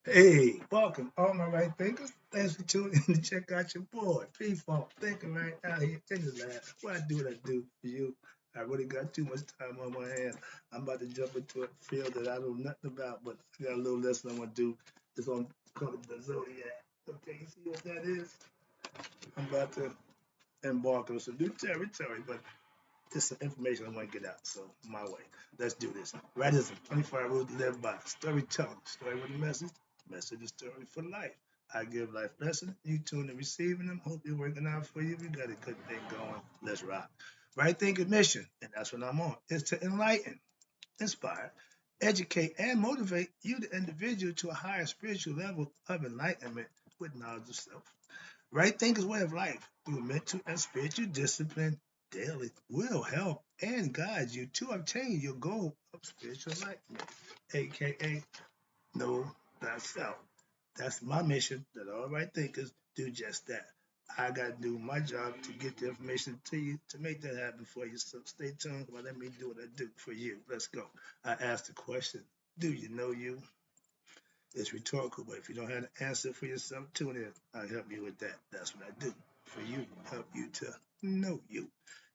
Hey, welcome, all my right thinkers. Thanks for tuning in to check out your boy, P-Funk, thinking right out here in the lab. What I do for you. I really got too much time on my hands. I'm about to jump into a field that I know nothing about, but I got a little lesson I'm going to do. It's on called the Zodiac. Okay, you see what that is? I'm about to embark on some new territory, but it's some information I want to get out. So, my way. Let's do this. Rightism, 25 rules to live by. Storytelling, story with a message. Message is story for life. I give life lessons. You tune in receiving them. Hope you're working out for you. We got a good thing going. Let's rock. Right thinking mission, and that's what I'm on, is to enlighten, inspire, educate, and motivate you, the individual, to a higher spiritual level of enlightenment with knowledge of self. Right thinker's way of life through mental and spiritual discipline daily will help and guide you to obtain your goal of spiritual enlightenment, aka know thyself. That's my mission, that all right thinkers do just that. I got to do my job to get the information to you to make that happen for you. So stay tuned while let me do what I do for you. Let's go. I asked the question, do you know you? It's rhetorical, but if you don't have an answer for yourself, tune in. I'll help you with that. That's what I do for you, help you to know you.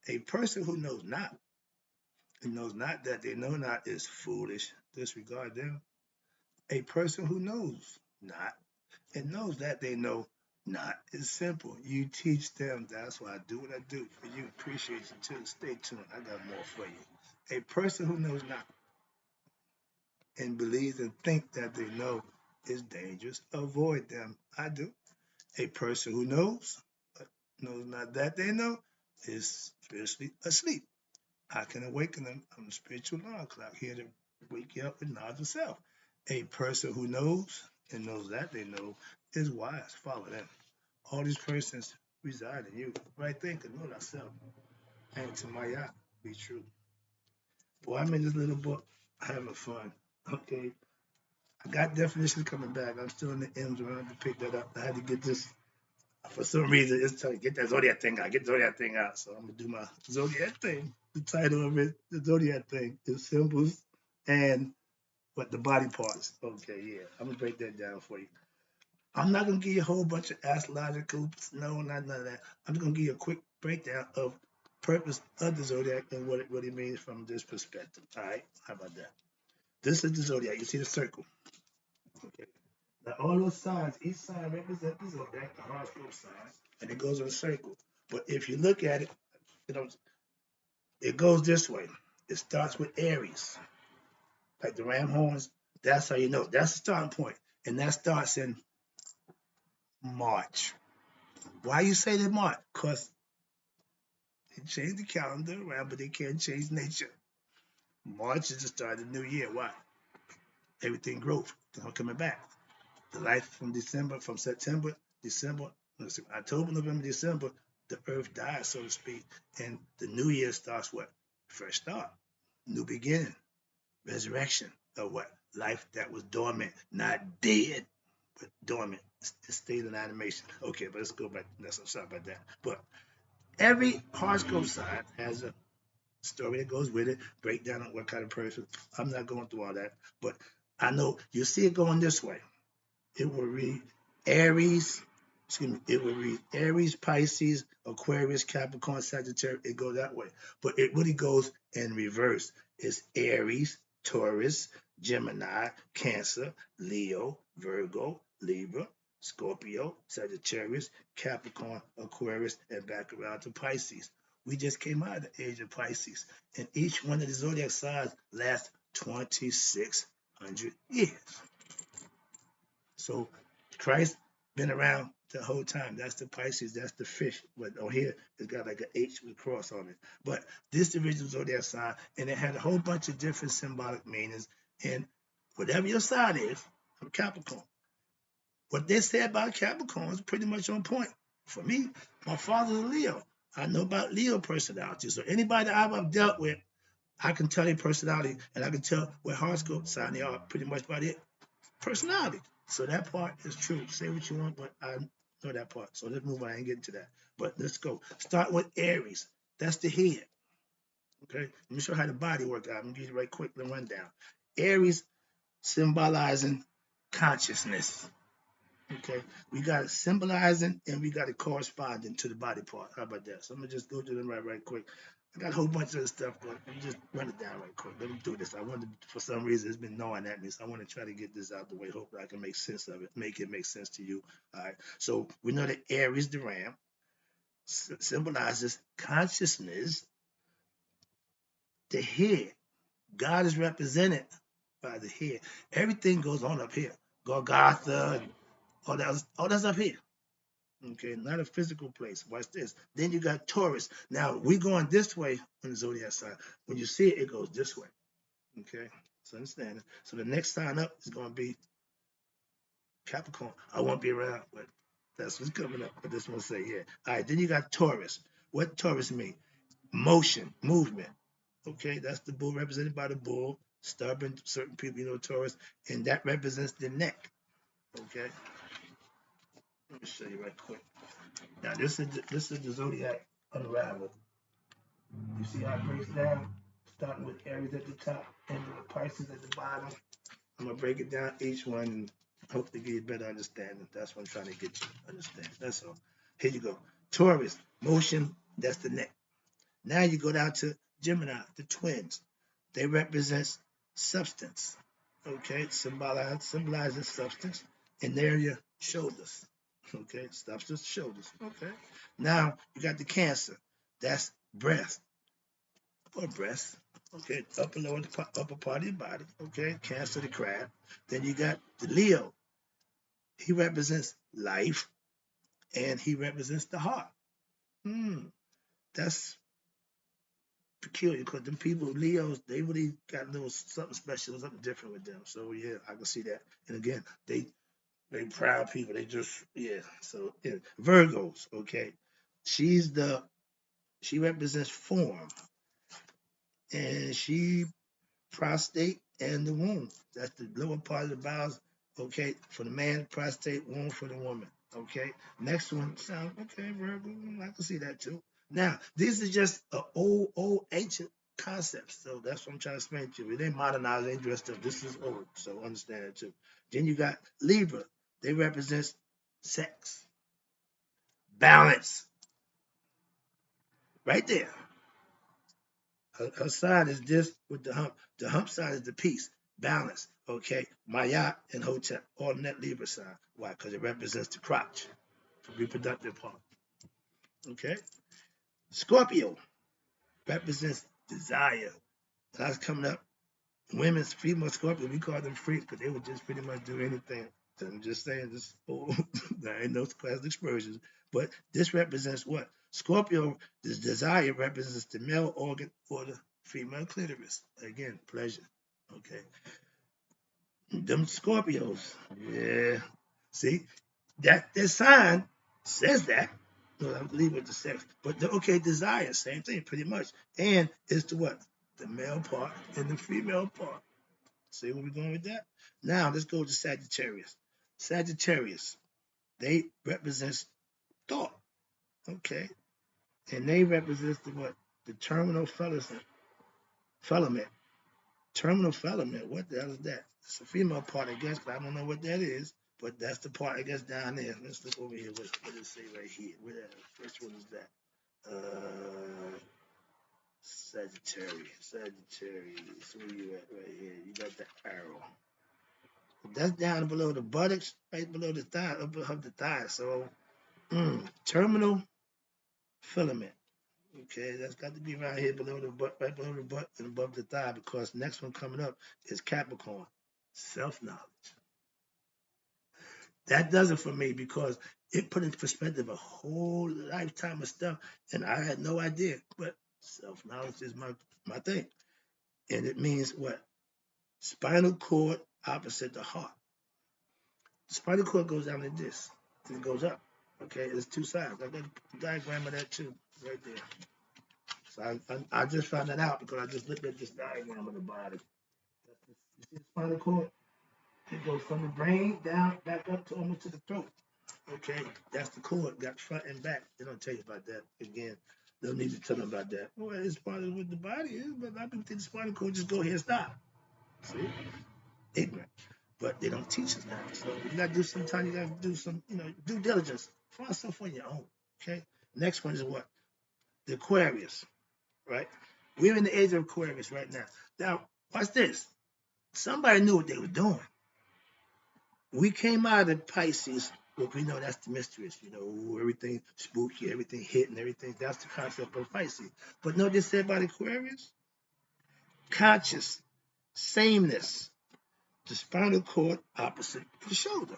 A person who knows not and knows not that they know not is foolish. Disregard them. A person who knows not and knows that they know not is simple. You teach them. That's why I do what I do for you. Appreciate you too. Stay tuned. I got more for you. A person who knows not and believes and think that they know is dangerous. Avoid them. I do. A person who knows, but knows not that they know, is spiritually asleep. I can awaken them. I'm a spiritual alarm clock here to wake you up with knowledge of self. A person who knows and knows that they know is wise. Follow them. All these persons reside in you. Right thinking, know thyself. And to my yacht, be true. Boy, I'm in this little book having fun. Okay. I got definitions coming back. I'm still in the M's around to pick that up. I had to get this. For some reason, it's trying to get that Zodiac thing out. Get the Zodiac thing out. So I'm gonna do my Zodiac thing. The title of it, the Zodiac thing, is symbols and what the body parts. Okay, yeah. I'm gonna break that down for you. I'm not gonna give you a whole bunch of astrological, no, not none of that. I'm just gonna give you a quick breakdown of purpose of the Zodiac and what it really means from this perspective. All right, how about that? This is the Zodiac. You see the circle. Okay. Now all those signs, each sign represents the Zodiac, the horoscope sign, and it goes in a circle. But if you look at it, you know, it goes this way. It starts with Aries, like the ram horns. That's how you know. That's the starting point, and that starts in March. Why you say that March? Because they changed the calendar around, but they can't change nature. March is the start of the new year. Why? Everything growth. They're coming back. The life from December, from September, December, October, November, December, the earth dies, so to speak. And the new year starts what? Fresh start, new beginning, resurrection of what? Life that was dormant, not dead, but dormant. It's state of animation. Okay, but let's go back. I'm sorry about that. But every horoscope sign has a story that goes with it, breakdown on what kind of person. I'm not going through all that, but I know you see it going this way. It will read Aries, excuse me, it will read Aries, Pisces, Aquarius, Capricorn, Sagittarius. It goes that way. But it really goes in reverse. It's Aries, Taurus, Gemini, Cancer, Leo, Virgo, Libra, Scorpio, Sagittarius, Capricorn, Aquarius, and back around to Pisces. We just came out of the age of Pisces, and each one of the zodiac signs lasts 2,600 years. So Christ been around the whole time. That's the Pisces, that's the fish. But on here, it's got like an H with a cross on it. But this division zodiac sign, and it had a whole bunch of different symbolic meanings. And whatever your sign is, I'm Capricorn. What they say about Capricorn is pretty much on point. For me, my father's a Leo. I know about Leo personality. So anybody that I've dealt with, I can tell their personality, and I can tell what horoscope sign they are pretty much by their personality. So that part is true. Say what you want, but I know that part. So let's move on. I ain't getting to that. But let's go. Start with Aries. That's the head. Okay. Let me show you how the body works out. I'm gonna give you right quick the rundown. Aries symbolizing consciousness. Okay, we got it symbolizing and we got it corresponding to the body part. How about that? So I'm gonna just go through them right quick. I got a whole bunch of other stuff, but let me just run it down right quick. Let me do this. I wanted, for some reason, it's been gnawing at me, so I want to try to get this out the way. Hope I can make sense of it, make it make sense to you. All right. So we know that Aries, the ram, symbolizes consciousness. The head. God is represented by the head. Everything goes on up here. Golgotha, all that's up here. Okay, not a physical place. Watch this. Then you got Taurus. Now we going this way on the zodiac sign. When you see it, it goes this way. Okay, so understand it. So the next sign up is going to be Capricorn. I won't be around, but that's what's coming up. But this one say here. All right, then you got Taurus. What Taurus mean? Motion, movement. Okay, that's the bull represented by the bull. Stubborn, certain people, Taurus, and that represents the neck. Okay, let me show you right quick. Now this is the zodiac unraveled. You see how it breaks down, starting with Aries at the top, ending with Pisces at the bottom. I'm gonna break it down each one and hope to give you a better understanding. That's what I'm trying to get you to understand. That's all. Here you go. Taurus, motion, that's the neck. Now you go down to Gemini, the twins. They represent substance. Okay, symbolizing substance. And there your shoulders. Okay, substance, shoulders. Okay. Now you got the Cancer. That's breath or breast. Okay, upper part of your body. Okay, Cancer the crab. Then you got the Leo. He represents life and he represents the heart. That's peculiar because them people, Leos, they really got a little something special, something different with them. So yeah, I can see that. And again, they proud people. They just So yeah. Virgos, okay, she represents form, and she prostate and the womb. That's the lower part of the bowels. Okay, for the man, prostate, womb for the woman. Okay, next one sound okay, Virgo. I can see that too. Now, these are just old, ancient concepts. So that's what I'm trying to explain to you. It ain't modernized, it ain't dressed up. This is old, so understand it too. Then you got Libra. They represent sex, balance, right there. Her side is this with the hump. The hump side is the peace, balance. Okay, Mayat and Hotep, all in that Libra side. Why? Because it represents the crotch, the reproductive part. Okay, Scorpio represents desire. That's coming up. Women's female Scorpio, we call them freaks because they would just pretty much do anything. So I'm just saying this. There ain't no class expressions, but this represents what? Scorpio, this desire represents the male organ or the female clitoris. Again, pleasure. Okay. Them Scorpios. Yeah. See, that their sign says that. No, I believe with the sex. But okay, desire, same thing, pretty much. And it's the what? The male part and the female part. See where we're going with that? Now let's go to Sagittarius. Sagittarius, they represent thought. Okay. And they represent the what? The terminal filament. Terminal filament, what the hell is that? It's a female part, I guess, but I don't know what that is. But that's the part, I guess, down there. Let's look over here. What does it say right here? Where that? Which one is that? Sagittarius. Sagittarius. Where you at right here? You got the arrow. That's down below the buttocks, right below the thigh, up above the thigh. So, terminal filament. Okay, that's got to be right here below the butt, right below the butt and above the thigh, because next one coming up is Capricorn, self-knowledge. That does it for me because it put in perspective a whole lifetime of stuff, and I had no idea. But self-knowledge is my thing, and it means what? Spinal cord opposite the heart. The spinal cord goes down like this, and it goes up. Okay, there's two sides. I got a diagram of that too, right there. So I just found that out because I just looked at this diagram of the body. You see the spinal cord? It goes from the brain down, back up to almost to the throat. Okay, that's the cord, got front and back. They don't tell you about that. Again, they don't need to tell them about that. Well, it's part of what the body is, but I don't think the spinal cord just go here and stop. See? Ignorant. but they don't teach us that. So you gotta do sometimes you gotta do some, due diligence. Find stuff on your own. Okay. Next one is what? The Aquarius, right? We're in the age of Aquarius right now. Now, watch this. Somebody knew what they were doing. We came out of Pisces, but we know that's the mysteries, everything spooky, everything hitting, everything. That's the concept of Pisces. But know what they said about Aquarius? Conscious, sameness, the spinal cord opposite the shoulder.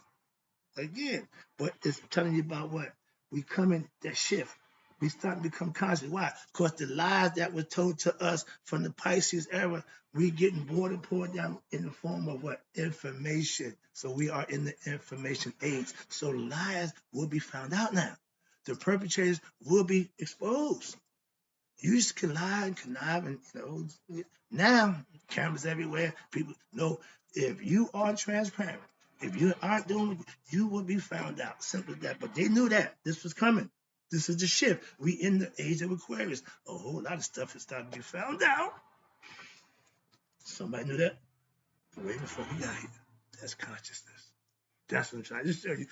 Again, but it's telling you about what? We come in that shift. We start to become conscious. Why? Because the lies that were told to us from the Pisces era, we getting water poured down in the form of what? Information. So we are in the information age. So lies will be found out now. The perpetrators will be exposed. You just can lie and connive, and now cameras everywhere. People know if you are transparent, if you aren't doing, you will be found out. Simple as that. But they knew that this was coming. This is the shift. We in the age of Aquarius. A whole lot of stuff is starting to be found out. Somebody knew that way before we got here. That's consciousness. That's what I'm trying to show you.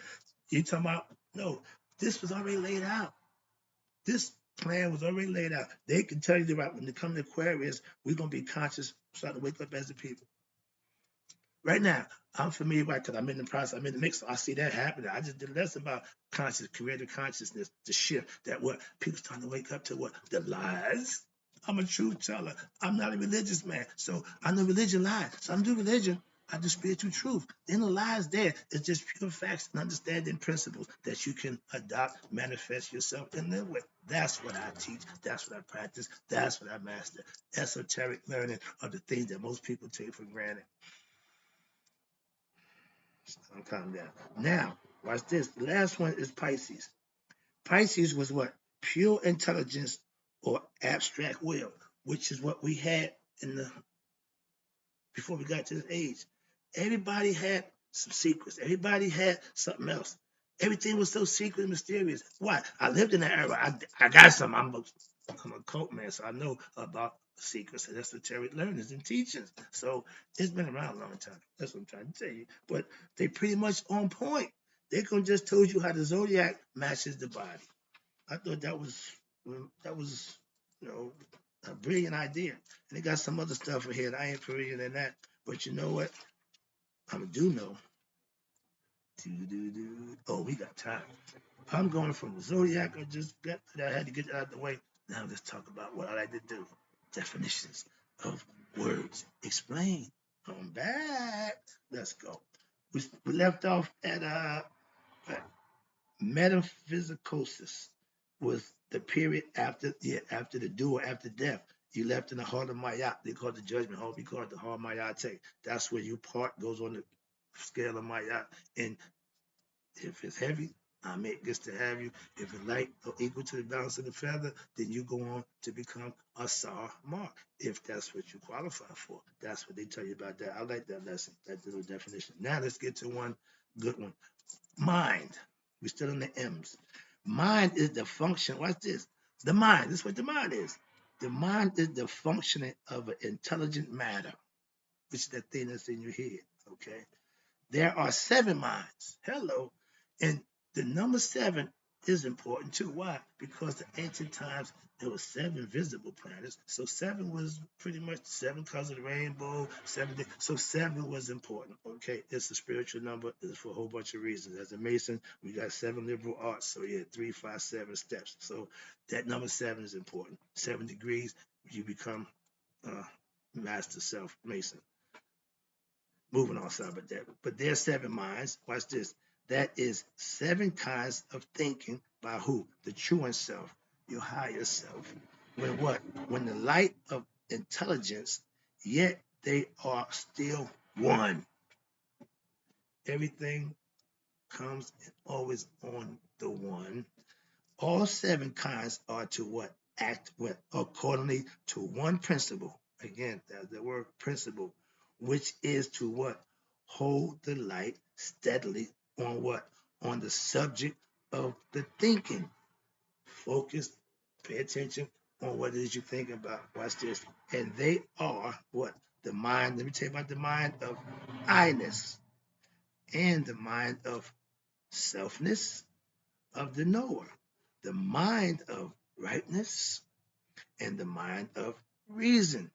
You talking about no? This was already laid out. This plan was already laid out. They can tell you about when they come to Aquarius, we're gonna be conscious, start to wake up as a people. Right now, I'm familiar with because I'm in the process, I'm in the mix, so I see that happening. I just did less about conscious, creative consciousness, the shift that what people starting to wake up to what the lies. I'm a truth teller. I'm not a religious man, so I know religion lies. So I'm doing religion. I do spiritual truth. Then the lies there is just pure facts and understanding principles that you can adopt, manifest yourself, and live with. That's what I teach. That's what I practice. That's what I master. Esoteric learning are the things that most people take for granted. I'm calming down. Now, watch this. The last one is Pisces. Pisces was what? Pure intelligence or abstract will, which is what we had in the before we got to this age. Everybody had some secrets. Everybody had something else. Everything was so secret and mysterious. Why? I lived in that era. I got some. I'm a cult man, so I know about secrets and esoteric learnings and teachings. So it's been around a long time. That's what I'm trying to tell you. But they pretty much on point. They can just told you how the zodiac matches the body. I thought that was you know a brilliant idea. And they got some other stuff in here that I ain't familiar than that. But you know what? I do know. Oh, we got time. I'm going from the zodiac. I just got that. I had to get that out of the way. Now let's talk about what I like to do. Definitions of words. Explain. Come back. Let's go. We left off at metaphysicosis was the period after the duel, after death. You left in the heart of Mayat. They call it the judgment hall. We call it the heart of Mayate. That's where you part goes on the scale of Mayat. And if it's heavy, Amit gets to have you. If it's light or equal to the balance of the feather, then you go on to become a Sar Mark, if that's what you qualify for. That's what they tell you about that. I like that lesson, that little definition. Now let's get to one good one. Mind. We're still in the M's. Mind is the function. Watch this. The mind. This is what the mind is. The mind is the functioning of an intelligent matter, which is that thing that's in your head. Okay. There are 7 minds. Hello. And the number 7 is important too. Why? Because the ancient times there were 7 visible planets. So 7 was pretty much 7 colors of the rainbow, 7 days. So 7 was important. Okay. It's a spiritual number. It's for a whole bunch of reasons. As a Mason, we got 7 liberal arts. So yeah, 3, 5, 7 steps. So that number 7 is important. 7 degrees, you become master self Mason. Moving on, sorry about that. But there's 7 minds. Watch this. That is 7 kinds of thinking by who? The truant self, your higher self. When what? When the light of intelligence, yet they are still one. Everything comes always on the one. All 7 kinds are to what? Act what? Accordingly to one principle. Again, that's the word principle, which is to what? Hold the light steadily on what? On the subject of the thinking. Focus, pay attention on what it is you think about. Watch this. And they are what? The mind, let me tell you about the mind of I-ness. and the mind of selfness of the knower, the mind of rightness, and the mind of reason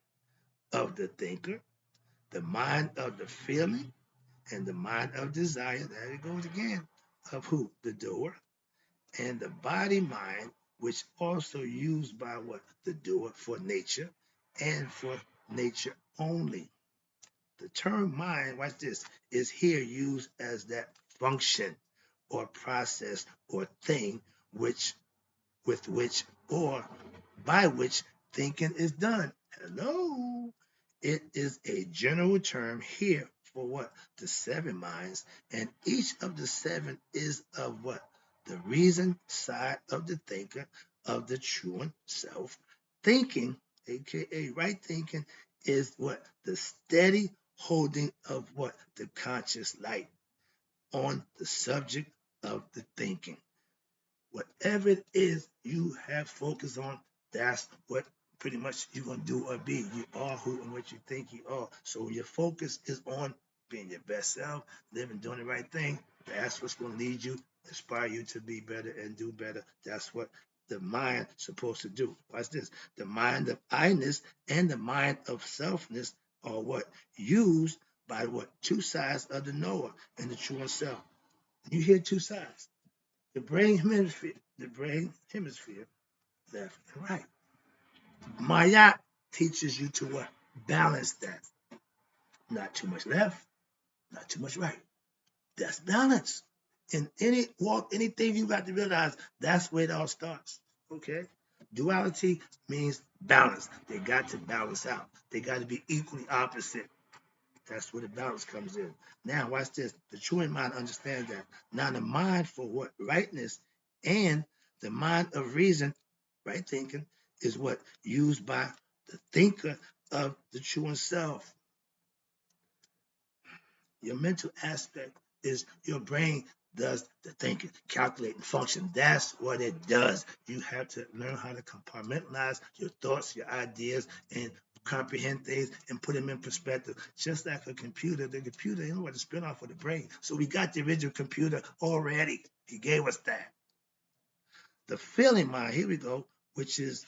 of the thinker, the mind of the feeling, and the mind of desire. There it goes again. Of who? The doer. And the body mind, which also used by what? The doer for nature and for nature only. The term mind, watch this, is here used as that function or process or thing which with which or by which thinking is done. Hello. It is a general term here for what? The seven minds, and each of the seven is of what? The reason side of the thinker, of the true self. Thinking, aka right thinking, is what? The steady holding of what? The conscious light on the subject of the thinking. Whatever it is you have focus on, that's what pretty much you're going to do or be. You are who and what you think you are. So when your focus is on being your best self, living, doing the right thing, that's what's going to lead you, inspire you to be better and do better. That's what the mind is supposed to do. Watch this. The mind of I-ness and the mind of selfness are what? Used by what? Two sides of the knower and the true self. You hear two sides. The brain hemisphere, left and right. Maya teaches you to what? Balance that. Not too much left, not too much right. That's balance. In any walk, anything you got to realize, that's where it all starts. Okay? Duality means balance. They got to balance out. They got to be equally opposite. That's where the balance comes in. Now, watch this. The true mind understands that. Now, the mind for what? Rightness and the mind of reason, right thinking, is what? Used by the thinker of the true self. Your mental aspect is your brain does the thinking, calculating function. That's what it does. You have to learn how to compartmentalize your thoughts, your ideas, and comprehend things and put them in perspective. Just like a computer, the computer, you know what, the spin off of the brain. So we got the original computer already. He gave us that. The feeling mind, here we go, which is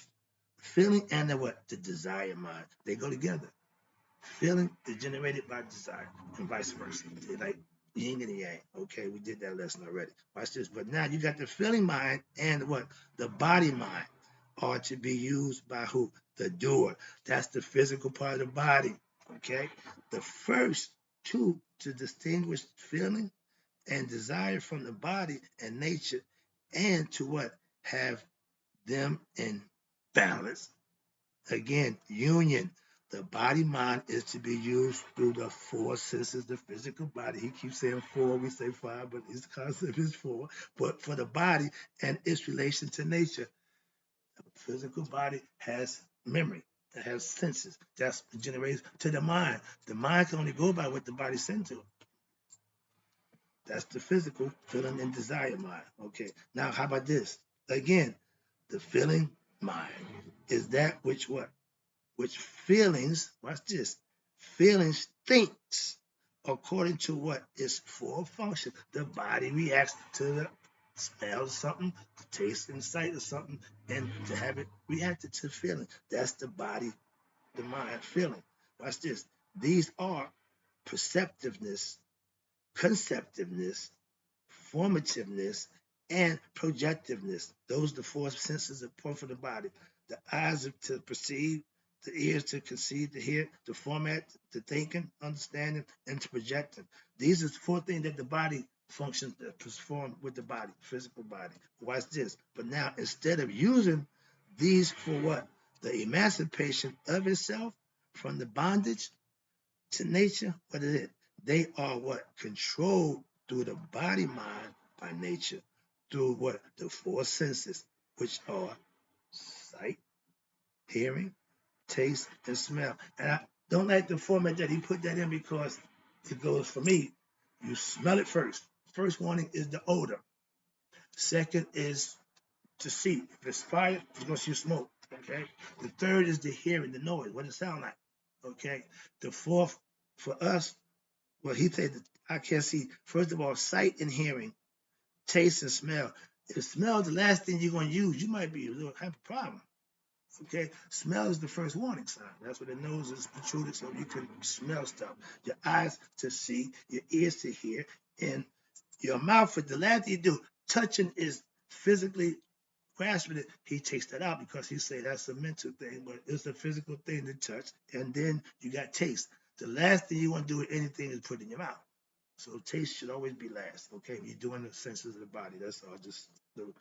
feeling and the what? The desire mind. They go together. Feeling is generated by desire and vice versa. They're like yin and yang. Okay, we did that lesson already. Watch this. But now you got the feeling mind and what? The body mind are to be used by who? The doer. That's the physical part of the body. Okay? The first two to distinguish feeling and desire from the body and nature and to what? Have them in balance. Again, union. The body mind is to be used through the four senses, the physical body. He keeps saying four, we say five, but his concept is four. But for the body and its relation to nature, the physical body has memory, it has senses. That's generated to the mind. The mind can only go by what the body sends to it. That's the physical feeling and desire mind. Okay. Now, how about this? Again, the feeling mind is that which what? Which feelings, watch this, feelings thinks according to what is for function. The body reacts to the smell of something, the taste and sight of something, and to have it reacted to feeling. That's the body, the mind feeling. Watch this. These are perceptiveness, conceptiveness, formativeness, and projectiveness. Those are the four senses of for the body. The eyes are to perceive, the ears to conceive, to hear, to format, to thinking, understanding, and to projecting. These are the four things that the body functions to perform with the body, physical body. Watch this. But now, instead of using these for what? The emancipation of itself from the bondage to nature, what is it? They are what? Controlled through the body mind by nature, through what? The four senses, which are sight, hearing, taste, and smell. And I don't like the format that he put that in because it goes for me. You smell it first. First warning is the odor. Second is to see. If it's fire, you're going to see smoke. Okay. The third is the hearing, the noise, what it sound like. Okay. The fourth for us, well, he said I can't see. First of all, sight and hearing, taste and smell. If smell is the last thing you're going to use, you might be a little have a problem. Okay, smell is the first warning sign. That's what the nose is protruded, so you can smell stuff. Your eyes to see, your ears to hear, and your mouth for the last thing you do. Touching is physically grasping it. He takes that out because he say that's a mental thing, but it's a physical thing to touch. And then you got taste. The last thing you want to do with anything is put in your mouth. So taste should always be last. Okay, you're doing the senses of the body. That's all. Just the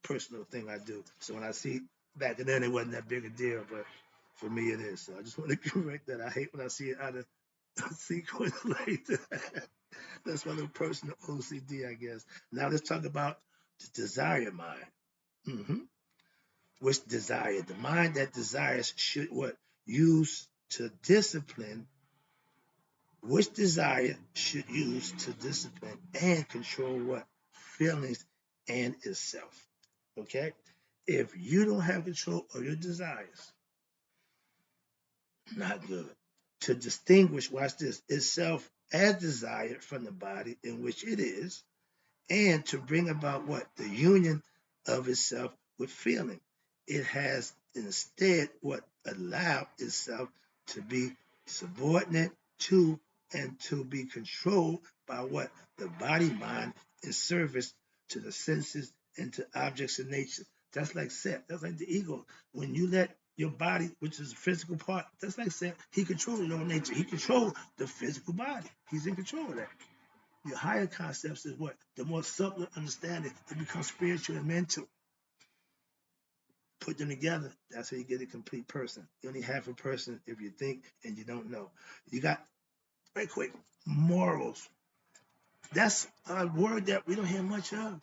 personal thing I do. So when I see back then, it wasn't that big a deal, but for me it is. So I just want to correct that. I hate when I see it out of sequence like that. That's my little personal OCD, I guess. Now let's talk about the desire mind. hmm Which desire? The mind that desires should what? Use to discipline. Which desire should use to discipline and control what? Feelings and itself. Okay? If you don't have control of your desires, not good. To distinguish, watch this, itself as desired from the body in which it is, and to bring about what? The union of itself with feeling. It has instead what? Allowed itself to be subordinate to and to be controlled by what? The body mind in service to the senses and to objects in nature. That's like Seth. That's like the ego. When you let your body, which is a physical part, that's like Seth. He controls your own nature. He controls the physical body. He's in control of that. Your higher concepts is what? The more subtle understanding, it becomes spiritual and mental. Put them together, that's how you get a complete person. You only have a person if you think and you don't know. You got, right quick, morals. That's a word that we don't hear much of.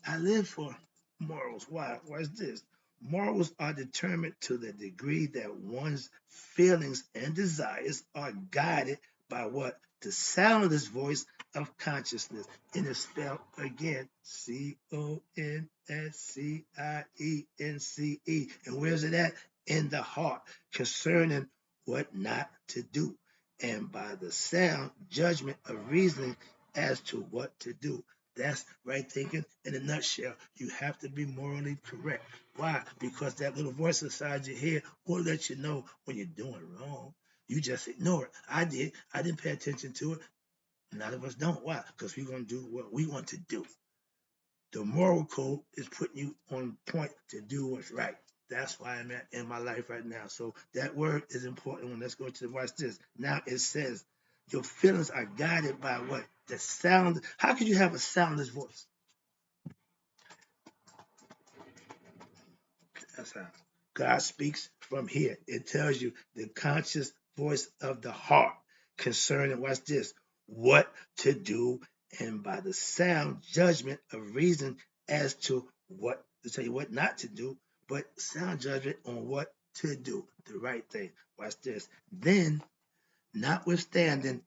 I live for morals. Why? Why is this? Morals are determined to the degree that one's feelings and desires are guided by what? The soundless voice of consciousness. And it's spelled again Conscience. And where's it at? In the heart, concerning what not to do. And by the sound judgment of reasoning as to what to do. That's right thinking in a nutshell. You have to be morally correct. Why? Because that little voice inside your head will let you know when you're doing wrong. You just ignore it. I did. I didn't pay attention to it. None of us don't. Why? Because we're going to do what we want to do. The moral code is putting you on point to do what's right. That's why I'm at in my life right now. So that word is important. When let's go to watch this. Now it says your feelings are guided by what? The sound. How could you have a soundless voice? That's how God speaks from here. It tells you the conscious voice of the heart concerning, watch this, what to do, and by the sound judgment of reason as to what to tell you what not to do, but sound judgment on what to do, the right thing. Watch this. Then, notwithstanding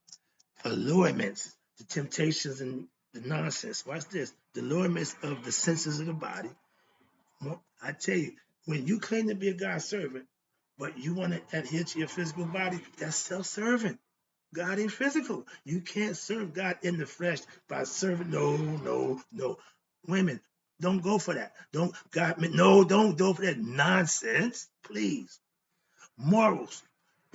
allurements, the temptations and the nonsense, watch this, the allurements of the senses of the body, I tell you, when you claim to be a God servant, but you want to adhere to your physical body, that's self-serving. God ain't physical. You can't serve God in the flesh by serving. No, no, no. Women, don't go for that. Don't go for that nonsense. Please. Morals.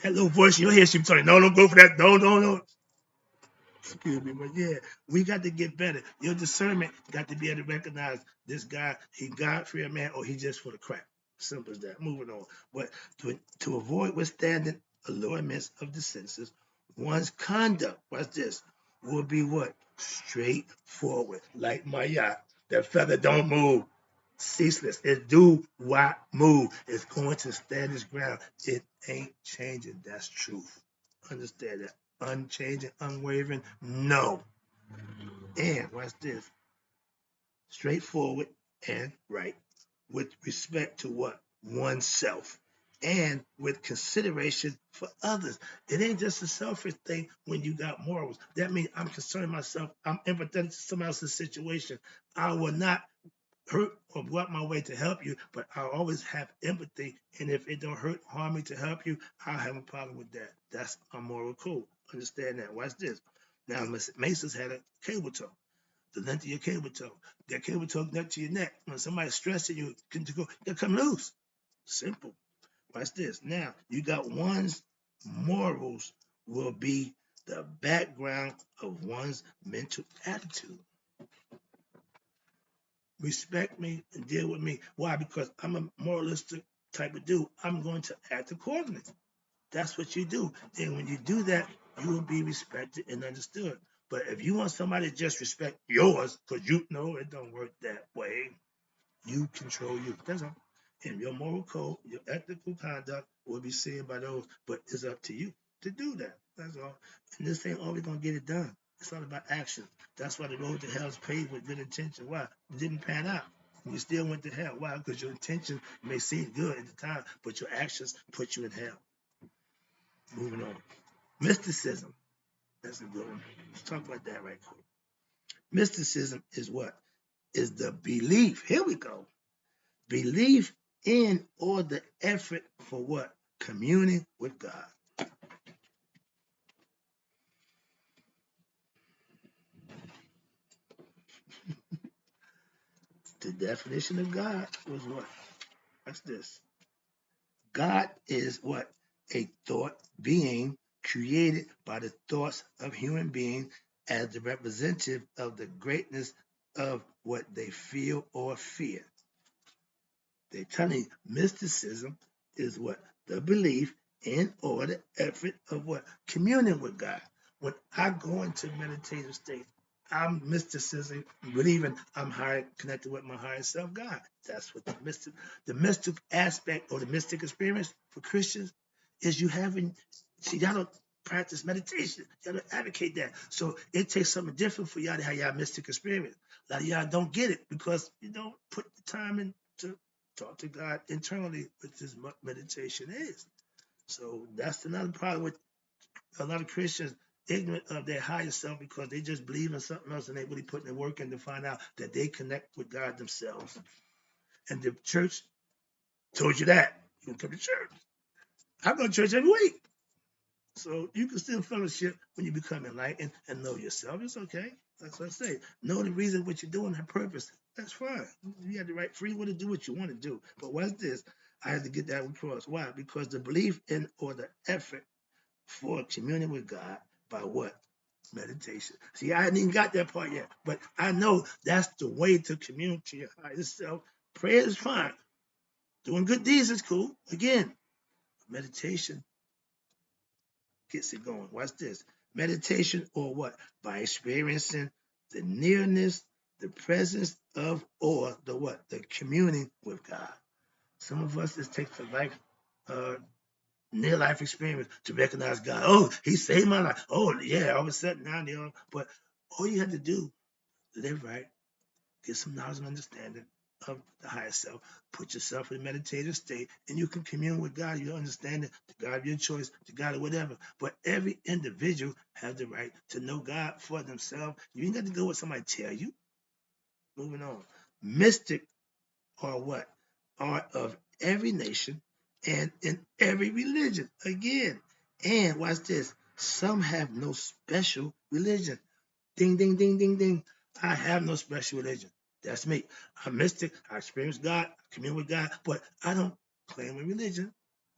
That little voice in your head, she be telling you, no, don't go for that. No, no, no. Excuse me, but yeah, we got to get better. Your discernment got to be able to recognize this guy, he God-fearing man, or he just for the crap. Simple as that. Moving on. But to avoid withstanding allurements of the senses, one's conduct, what's this, will be what? Straightforward. Like my yacht. That feather don't move. Ceaseless. It do what move. It's going to stand its ground. It ain't changing. That's truth. Understand that. Unchanging, unwavering, no. And watch this, straightforward and right with respect to what? Oneself. And with consideration for others. It ain't just a selfish thing when you got morals. That means I'm concerning myself. I'm empathetic to somebody else's situation. I will not hurt or go out my way to help you, but I'll always have empathy. And if it don't hurt, harm me to help you, I'll have a problem with that. That's a moral code. Understand that. Watch this. Now, Masons had a cable toe. The length of your cable toe. That cable toe connect to your neck. When somebody's stressing you, you come loose. Simple. Watch this. Now, you got one's morals will be the background of one's mental attitude. Respect me and deal with me. Why? Because I'm a moralistic type of dude. I'm going to act accordingly. That's what you do. And when you do that, you will be respected and understood. But if you want somebody to just respect yours, because you know it don't work that way, you control you. That's all. And your moral code, your ethical conduct will be seen by those, but it's up to you to do that. That's all. And this ain't always gonna get it done. It's all about action. That's why the road to hell is paved with good intention. Why? It didn't pan out. You still went to hell. Why? Because your intention may seem good at the time, but your actions put you in hell. Moving on. Mysticism. That's a good one. Let's talk about that right quick. Mysticism is what? Is the belief. Here we go. Belief in or the effort for what? Communing with God. The definition of God was what? What's this? God is what? A thought being created by the thoughts of human beings as the representative of the greatness of what they feel or fear. They're telling you mysticism is what? The belief in or the effort of what? Communion with God. When I go into meditative state, I'm mysticism, believing I'm higher connected with my higher self, God. That's what the mystic aspect or the mystic experience for Christians is you having, see, y'all don't practice meditation. Y'all don't advocate that. So it takes something different for y'all to have y'all mystic experience. A lot of y'all don't get it because you don't put the time into talk to God internally, which is what meditation is. So that's another problem with a lot of Christians ignorant of their higher self because they just believe in something else and they really putting the work in to find out that they connect with God themselves. And the church told you that. You can come to church. I go to church every week. So you can still fellowship when you become enlightened and know yourself. It's okay. That's what I say. Know the reason what you're doing, the purpose. That's fine. You have the right free will to do what you want to do. But what's this? I had to get that across. Why? Because the belief in or the effort for communion with God by what? Meditation. See, I hadn't even got that part yet, but I know that's the way to commune to your higher self. Prayer is fine. Doing good deeds is cool. Again, meditation gets it going. Watch this. Meditation or what? By experiencing the nearness, the presence of, or the what? The communing with God. Some of us, it takes a life, near life experience to recognize God. Oh, He saved my life. Oh, yeah, all of a sudden now, but all you have to do, live right, get some knowledge and understanding of the higher self, put yourself in a meditative state, and you can commune with God. You understand it, the God of your choice, the God of whatever. But every individual has the right to know God for themselves. You ain't got to go what somebody tell you. Moving on. Mystic are what? Are of every nation and in every religion. Again. And watch this. Some have no special religion. Ding, ding, ding, ding, ding. I have no special religion. That's me. I'm mystic. I experience God, I commune with God, but I don't claim a religion.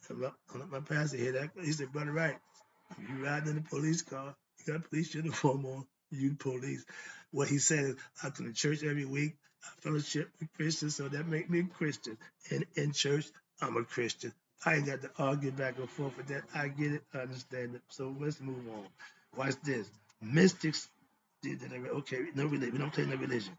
I'm let my pastor hear that. He said, Brother Wright, if you riding in a police car, you got a police uniform on, you police. What he said is, I come to church every week, I fellowship with Christians, so that make me a Christian. And in church, I'm a Christian. I ain't got to argue back and forth with that. I get it, I understand it. So let's move on. Watch this. Mystics, okay, no religion. We don't claim no religion.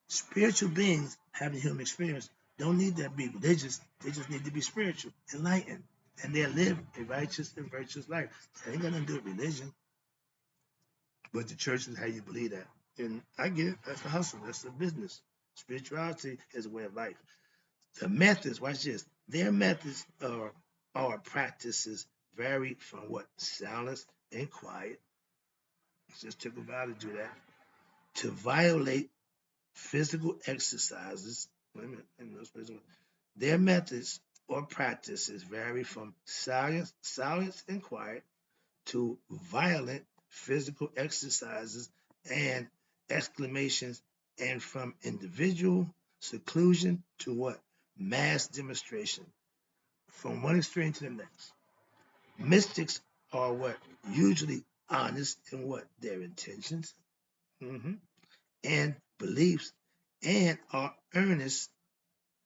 Spiritual beings having human experience don't need to be religious. They just need to be spiritual, enlightened, and they live a righteous and virtuous life. That ain't got nothing to do with religion, but the church is how you believe that. And I get it. That's the hustle. That's the business. Spirituality is a way of life. The methods, watch this. Their methods are practices vary from what? Silence and quiet. It just took a while to do that. To violate physical exercises. Wait a minute. Their methods or practices vary from silence and quiet to violent physical exercises and exclamations, and from individual seclusion to what? Mass demonstration, from one extreme to the next. Mystics are what? Usually honest in what? Their intentions, and beliefs, and are earnest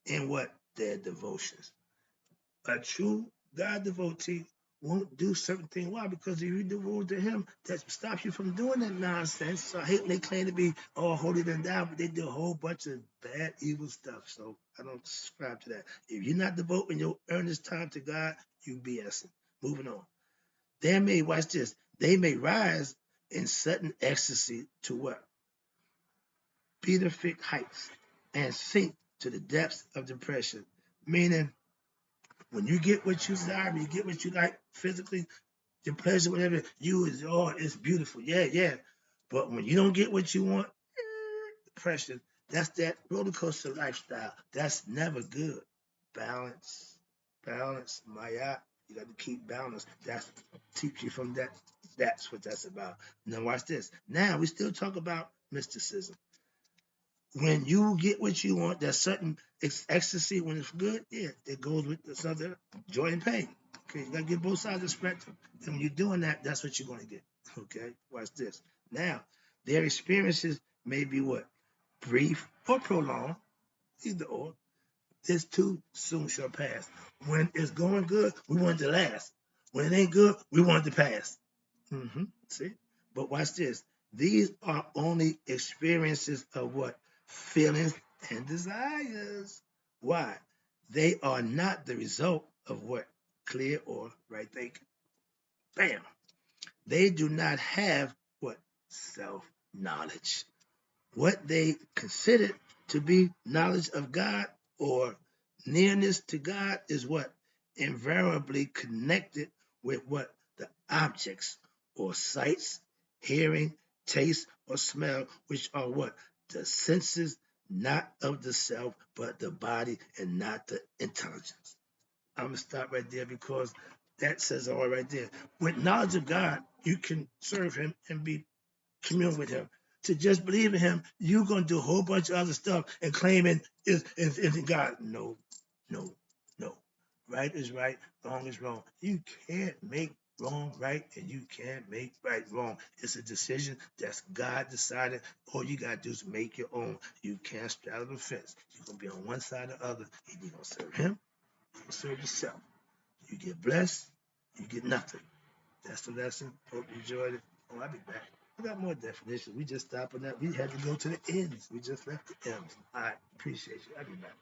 in what? Their devotions. A true God devotee won't do certain things. Why? Because if you devote to Him, that stops you from doing that nonsense. So I hate when they claim to be all holy than thou, but they do a whole bunch of bad, evil stuff. So I don't subscribe to that. If you're not devoting your earnest time to God, you BSing. Moving on. Watch this. They may rise in sudden ecstasy to what? Beatific heights and sink to the depths of depression. Meaning, when you get what you desire, you get what you like physically, your pleasure, whatever, it's beautiful. Yeah, yeah. But when you don't get what you want, depression, that's that roller coaster lifestyle. That's never good. Balance, balance, Maya. You got to keep balance. That's teach you from that. That's what that's about. Now watch this. Now we still talk about mysticism. When you get what you want, there's certain ecstasy when it's good. Yeah, it goes with the something joy and pain. Okay, you gotta get both sides of the spectrum. And when you're doing that, that's what you're gonna get. Okay, watch this. Now, their experiences may be what? Brief or prolonged, either or. This too soon shall pass. When it's going good, we want it to last. When it ain't good, we want it to pass. See? But watch this. These are only experiences of what? Feelings and desires. Why? They are not the result of what? Clear or right thinking. Bam. They do not have what? Self-knowledge. What they consider to be knowledge of God or nearness to God is what? Invariably connected with what? The objects or sights, hearing, taste, or smell, which are what? The senses, not of the self, but the body, and not the intelligence. I'm going to stop right there because that says all right there. With knowledge of God, you can serve Him and be commune with Him. To just believe in Him, you're going to do a whole bunch of other stuff and claiming is God. No, no, no. Right is right, wrong is wrong. You can't make wrong right, and you can't make right wrong. It's a decision that's God decided. All you got to do is make your own. You can't straddle the fence. You're going to be on one side or the other. Either you're going to serve Him, you're going to serve yourself. You get blessed, you get nothing. That's the lesson. Hope you enjoyed it. Oh, I'll be back. I got more definitions. We just stopped on that. We had to go to the ends. We just left the ends. All right. Appreciate you. I'll be back.